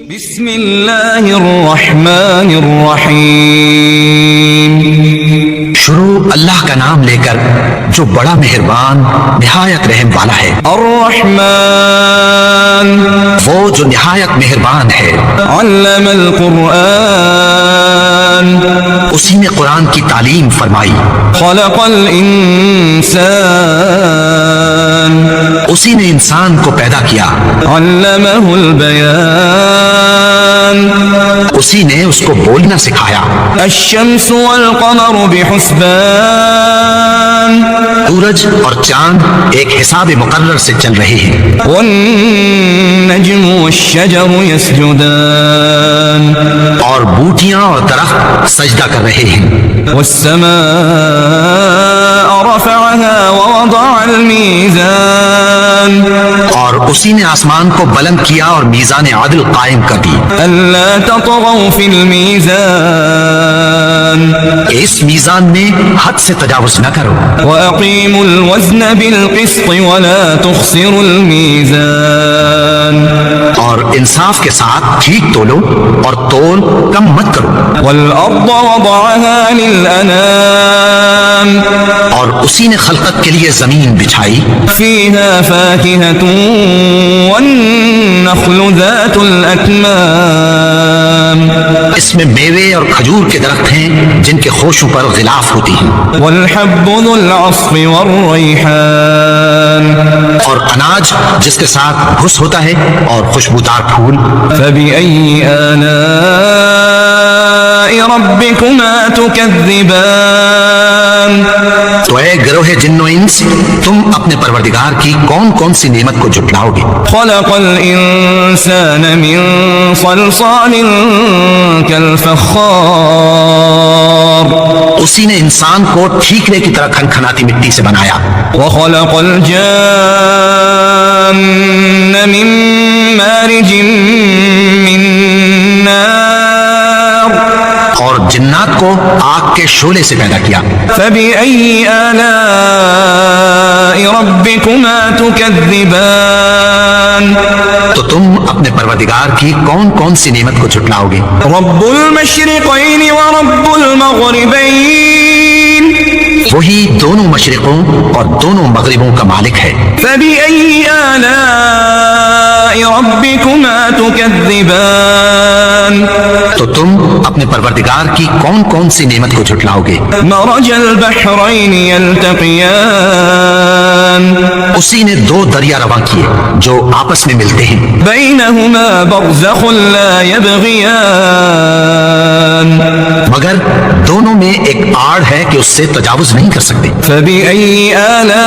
بسم اللہ الرحمن الرحیم، شروع اللہ کا نام لے کر جو بڑا مہربان نہایت رحم والا ہے۔ الرحمن وہ جو نہایت مہربان ہے۔ علم القرآن اسی نے قرآن کی تعلیم فرمائی۔ خلق الانسان اسی نے انسان کو پیدا کیا۔ علمہ البیان اسی نے اس کو بولنا سکھایا۔ الشمس والقمر بحسبان سورج اور چاند ایک حساب مقرر سے چل رہے ہیں۔ والنجم والشجر يسجدان اور بوٹیاں اور درخت سجدہ کر رہے ہیں۔ والسماء رفعها ووضع الميزان اور اسی نے آسمان کو بلند کیا اور میزان عدل قائم کر دی۔ ألا تطغوا في الميزان اس میزان میں حد سے تجاوز نہ کرو۔ وأقيموا الوزن بالقسط ولا تخسروا الميزان اور انصاف کے ساتھ ٹھیک تولو اور تول کم مت کرو۔ والأرض وضعها للأنام اور اسی نے خلقت کے لیے زمین بچھائی۔ فيها فاكهة والنخل ذات الأكمام اس میں میوے اور کھجور کے درخت ہیں جن کے خوشوں پر غلاف ہوتی ہیں۔ والحب ذو العصف والريحان اور اناج جس کے ساتھ گھس ہوتا ہے اور خوشبودار پھول۔ فبأي آلاء ربكما تكذبان تو اے گروہ جن و انس، تم اپنے پروردگار کی کون کون سی نعمت کو جھٹلاؤ گے؟ خلق الإنسان من صلصال كالفخار اسی نے انسان کو ٹھیکرے کی طرح کھنکھناتی مٹی سے بنایا۔ وخلق الجان من مارج من نار اور جنات کو آگ کے شعلے سے پیدا کیا۔ فبأي آلاء ربكما تكذبان تو تم اپنے پروردگار کی کون کون سی نعمت کو جھٹلاؤ گے؟ رب المشرقين ورب المغربين وہی دونوں مشرقوں اور دونوں مغربوں کا مالک ہے۔ فبأي آلاء ربكما تكذبان تو تم اپنے پروردگار کی کون کون سی نعمت کو جھٹلاؤ گے؟ مرج البحرين يلتقيان اسی نے دو دریا رواں کیے جو آپس میں ملتے ہیں۔ بينهما برزخ لا يبغيان مگر دونوں میں ایک آڑ ہے کہ اس سے تجاوز نہیں کر سکتے۔ فبأي آلاء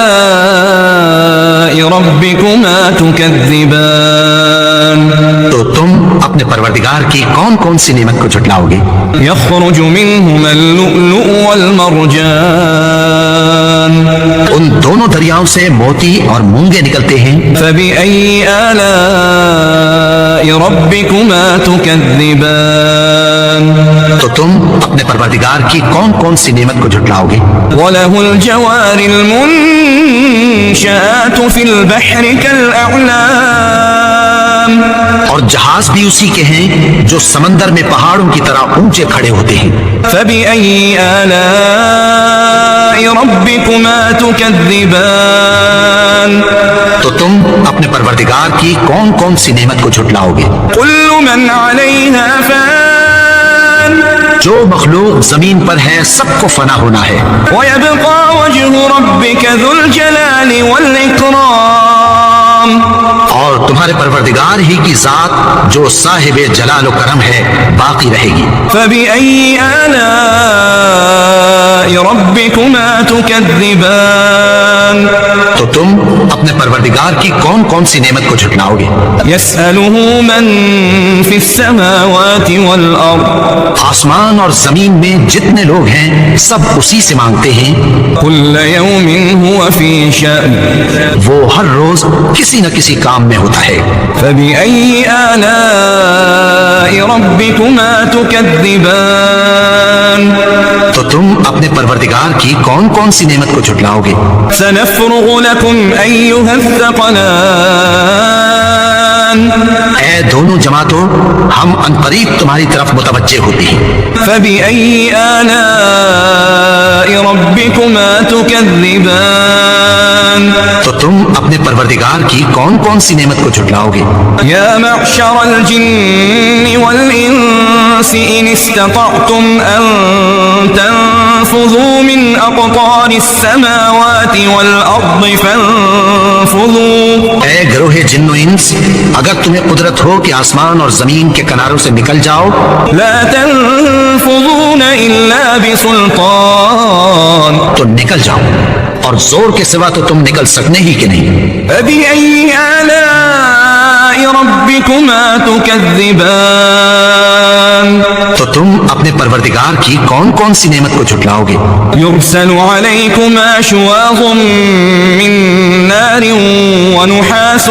ربكما تكذبان تو تم اپنے پروردگار کی کون کون سی نعمت کو جھٹلاؤ گے؟ يخرج منهما اللؤلؤ والمرجان ان دونوں دریاؤں سے موتی اور مونگے نکلتے ہیں۔ فبأي آلاء ربكما تكذبان تو تم اپنے پروردگار کی کون کون سی نعمت کو جھٹلاؤ گے؟ وله الجوار المنشآت في البحر كالأعلام اور جہاز بھی اسی کے ہیں جو سمندر میں پہاڑوں کی طرح اونچے کھڑے ہوتے ہیں۔ فبأي آلاء ربكما تكذبان تو تم اپنے پروردگار کی کون کون سی نعمت کو جھٹلاؤ گے؟ كل من عليها فان جو مخلوق زمین پر ہے سب کو فنا ہونا ہے، ويبقى وجه ربك ذو الجلال والإكرام اور تمہارے پروردگار ہی کی ذات جو صاحب جلال و کرم ہے باقی رہے گی۔ فبأي آلاء ربكما تكذبان تو تم اپنے پروردگار کی کون کون سی نعمت کو جھٹلاؤ گے؟ يسأله من في السماوات والأرض آسمان اور زمین میں جتنے لوگ ہیں سب اسی سے مانگتے ہیں۔ كل يوم هو في شأن وہ ہر روز کسی نہ کسی کام میں ہوتا ہے۔ فبأي آلاء ربكما تكذبان تو تم اپنے پروردگار کی کون کون سی نعمت کو جھٹلاؤ گے؟ سنفرغ لكم أيها الثقلان اے دونوں جماعتوں ہم عنقریب تمہاری طرف متوجہ ہوتے ہیں۔ فبأي آلاء ربكما تكذبان تو تم اپنے پروردگار کی کون کون سی نعمت کو جھٹلاؤ گے؟ يا معشر الجن والإنس إن استطعتم أن تنفذوا من أقطار السماوات والأرض فانفذوا۔ اے گروہ جن و انس، اگر تمہیں قدرت ہو کہ آسمان اور زمین کے کناروں سے نکل جاؤ، لا تنفذون إلا بسلطان، تو نکل جاؤ، اور زور کے سوا تو تم نکل سکنے ہی کہ نہیں۔ فبأي آلاء ربكما تكذبان تو تم اپنے پروردگار کی کون کون سی نعمت کو جھٹلاؤ گے؟ يرسل عليكما شواظ من نار ونحاس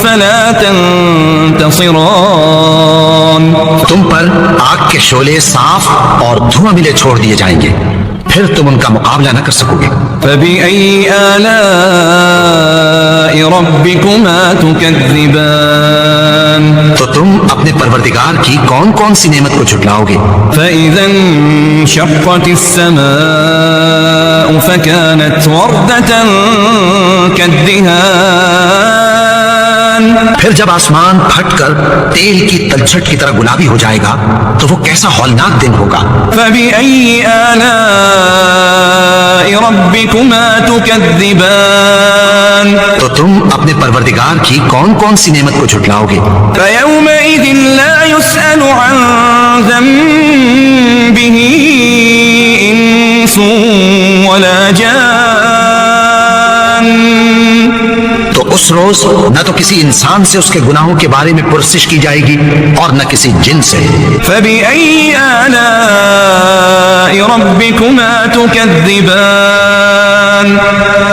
فلا تنتصران، تم پر آگ کے شعلے صاف اور دھواں ملے چھوڑ دیے جائیں گے، پھر تم ان کا مقابلہ نہ کر سکو گے۔ فبأي آلاء ربكما تكذبان تو تم اپنے پروردگار کی کون کون سی نعمت کو جھٹلاؤ گے؟ فإذا انشقت السماء فكانت وردة كالدهان، پھر جب آسمان پھٹ کر تیل کی تلچھٹ کی طرح گلابی ہو جائے گا تو وہ کیسا ہولناک دن ہوگا۔ فبأي آلاء ربكما تكذبان تو تم اپنے پروردگار کی کون کون سی نعمت کو جھٹلاؤ گے؟ فيومئذ لا يسأل عن ذنبه إنس ولا جان، تو اس روز نہ تو کسی انسان سے اس کے گناہوں کے بارے میں پرسش کی جائے گی اور نہ کسی جن سے۔ فبأي آلاء ربكما تكذبان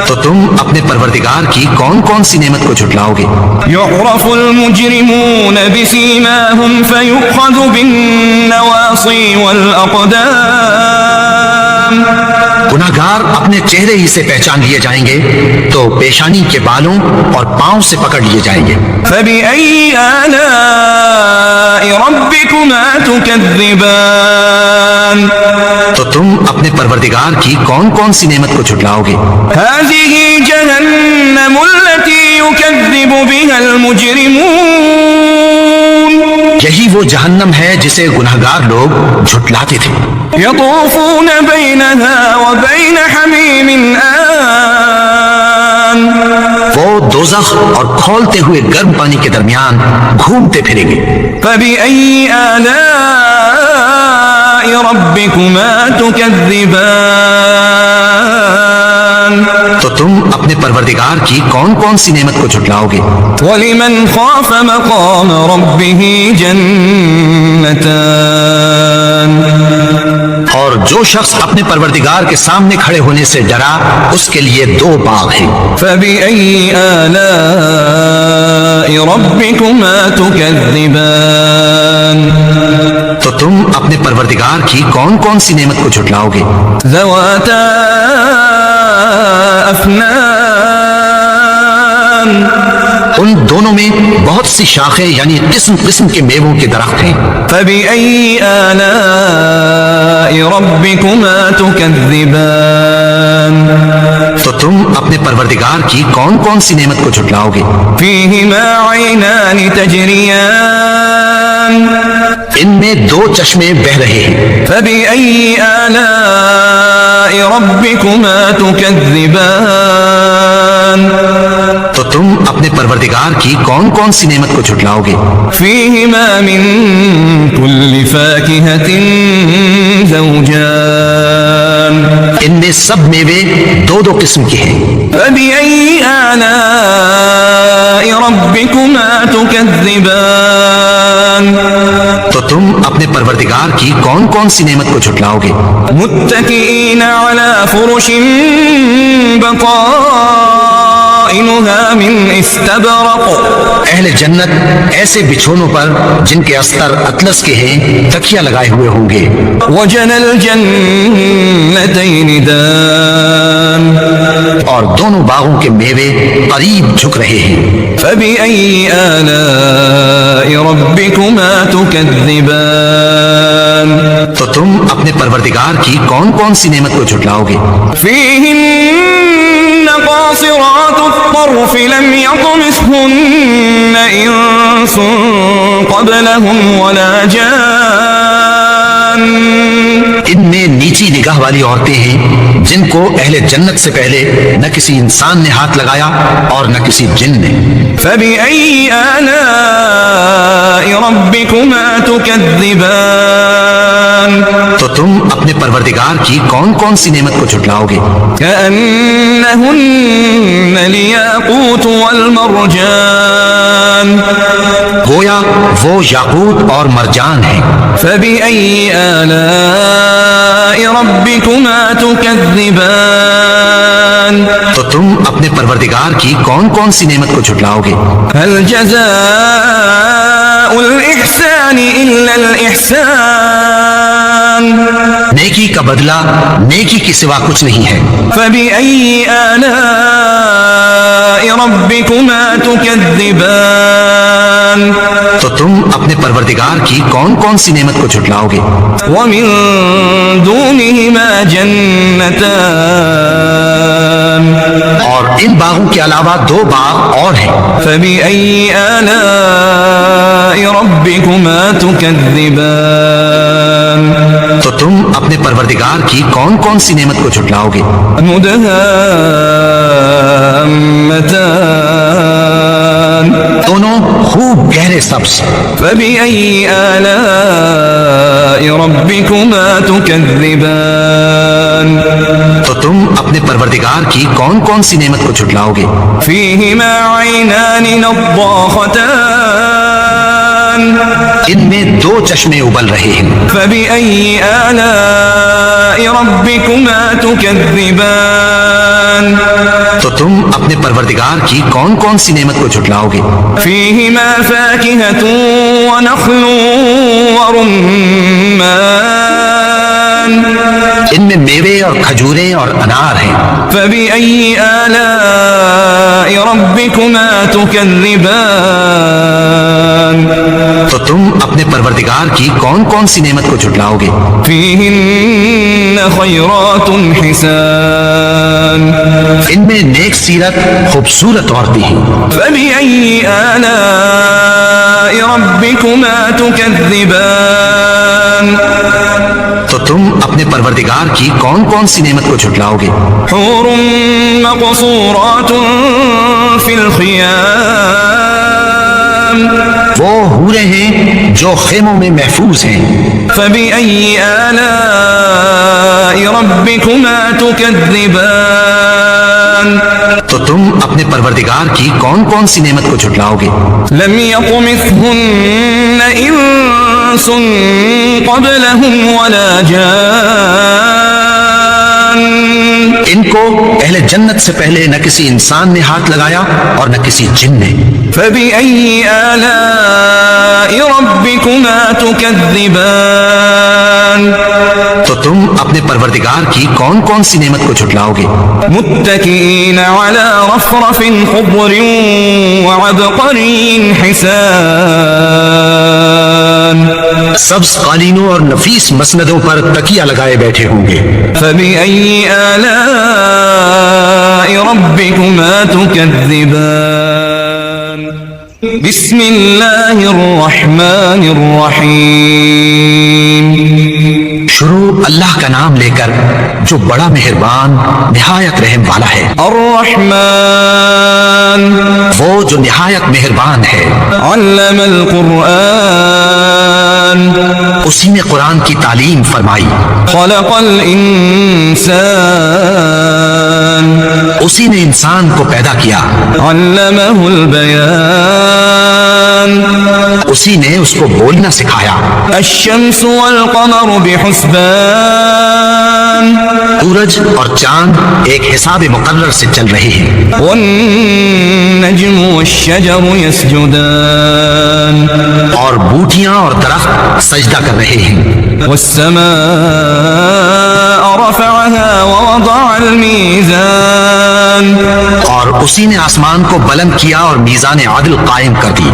تو تم اپنے پروردگار کی کون کون سی نعمت کو جھٹلاؤ گے؟ يعرف المجرمون بسيماهم فيؤخذ بالنواصي والأقدام، گناہگار اپنے چہرے ہی سے پہچان لیے جائیں گے تو پیشانی کے بالوں اور پاؤں سے پکڑ لیے جائیں گے۔ فبأي آلاء ربكما تكذبان تو تم اپنے پروردگار کی کون کون سی نعمت کو جھٹلاؤ گے؟ هذه جهنم التي يكذب بها المجرمون، یہی وہ جہنم ہے جسے گناہگار لوگ جھٹلاتے تھے۔ يطوفون بينها وبين حميم آن، وہ دوزخ اور کھولتے ہوئے گرم پانی کے درمیان گھومتے پھریں گے۔ فبأي آلاء ربكما تكذبان تو تم اپنے پروردگار کی کون کون سی نعمت کو جھٹلاؤ گے؟ ولمن خاف مقام ربه جنتان، اور جو شخص اپنے پروردگار کے سامنے کھڑے ہونے سے ڈرا اس کے لیے دو باغ ہیں۔ فبأي آلاء ربكما تكذبان تو تم اپنے پروردگار کی کون کون سی نعمت کو جھٹلاؤ گے؟ ذواتا افنان، ان دونوں میں بہت سی شاخیں یعنی قسم قسم کے میووں کے درخت ہیں۔ فبأي آلاء ربكما تكذبان تو تم اپنے پروردگار کی کون کون سی نعمت کو جھٹلاؤ گے؟ فيهما عينان تجريان، ان میں دو چشمے بہ رہے ہیں۔ فبأي آلاء ربكما تكذبان تو تم اپنے پروردگار کی کون کون سی نعمت کو جھٹلاؤ گے؟ فيهما من كل فاكهة زوجان، ان میں سب میوے دو دو قسم کے ہیں۔ فبأي آلاء ربكما تكذبان تو تم اپنے پروردگار کی کون کون سی نعمت کو جھٹلاؤ گے؟ متكئين على فرش بطائنها من استبرق، اہل جنت ایسے بچھونوں پر جن کے استر اطلس کے ہیں تکیہ لگائے ہوئے ہوں گے۔ وجنى الجنتين دان، اور دونوں باغوں کے میوے قریب جھک رہے ہیں۔ فبأي آلاء ربكما تكذبان تو تم اپنے پروردگار کی کون کون سی نعمت کو جھٹلاؤ گے؟ فيهن قاصرات الطرف لم يطمثهن إنس قبلهم ولا جان ان میں نیچی نگاہ والی عورتیں ہیں جن کو اہل جنت سے پہلے نہ کسی انسان نے ہاتھ لگایا اور نہ کسی جن نے۔ فبأي آلاء ربكما تكذبان تو تم اپنے پروردگار کی کون کون سی نعمت کو جھٹلاؤ گے؟ كأنهن الياقوت والمرجان گویا وہ یاقوت اور مرجان ہیں۔ فبأي آلاء ربكما تكذبان تو تم اپنے پروردگار کی کون کون سی نعمت کو جھٹلاؤ گے؟ هل جزاء الإحسان إلا الإحسان نیکی کا بدلہ نیکی کے سوا کچھ نہیں ہے۔ فبأي آلاء ربكما تكذبان تو تم اپنے پروردگار کی کون کون سی نعمت کو جھٹلاؤ گے؟ ومن دونهما جنتان اور ان باغوں کے علاوہ دو باغ اور ہیں۔ فبأي آلاء ربكما تكذبان تو تم اپنے پروردگار کی کون کون سی نعمت کو جھٹلاؤ گے؟ مدهامتان دونوں خوب گہرے سبز۔ فبأي آلاء ربكما تكذبان تو تم اپنے پروردگار کی کون کون سی نعمت کو جھٹلاؤ گے؟ فيهما عينان نضاختان ان میں دو چشمے ابل رہے ہیں۔ فبأي آلاء ربكما تكذبان تو تم اپنے پروردگار کی کون کون سی نعمت کو جھٹلاؤ گے؟ فيهما فاكهة ونخل ورمان ان میں میوے اور کھجوریں اور انار ہیں۔ فبأي آلاء ربكما تكذبان تو تم اپنے پروردگار کی کون کون سی نعمت کو جھٹلاؤ گے؟ فيهن خيرات حسان ان میں نیک سیرت خوبصورت عورتیں ہیں۔ فبأي آلاء ربكما تكذبان تو تم اپنے پروردگار کی کون کون سی نعمت کو جھٹلاؤ گے؟ حور مقصورات في الخيام وہ حوریں ہیں جو خیموں میں محفوظ ہیں۔ فبأي آلاء ربكما تكذبان تو تم اپنے پروردگار کی کون کون سی نعمت کو جھٹلاؤ گے؟ لم يطمثهن إنس قبلهم ولا جان ان کو اہل جنت سے پہلے نہ کسی انسان نے ہاتھ لگایا اور نہ کسی جن نے۔ فبأي آلاء ربكما تكذبان تو تم اپنے پروردگار کی کون کون سی نعمت کو جھٹلاؤ گے؟ متكئين على رفرف خضر وعبقري حسان سبز قالینوں اور نفیس مسندوں پر تکیہ لگائے بیٹھے ہوں گے۔ فبأي آلاء ربكما تكذبان بسم الله الرحمن الرحيم شروع اللہ کا نام لے کر جو بڑا مہربان نہایت رحم والا ہے۔ الرحمن وہ جو نہایت مہربان ہے۔ علم القرآن اسی نے قرآن کی تعلیم فرمائی۔ خلق الإنسان اسی نے انسان کو پیدا کیا۔ علمه البيان اسی نے اس کو بولنا سکھایا۔ الشمس والقمر بحسبان سورج اور چاند ایک حساب مقرر سے چل رہے ہیں۔ والنجم والشجر يسجدان اور بوٹیاں اور درخت سجدہ کر رہے ہیں۔ والسماء رفعها ووضع الميزان والميزان اور اسی نے آسمان کو بلند کیا اور میزان عدل قائم کر دی.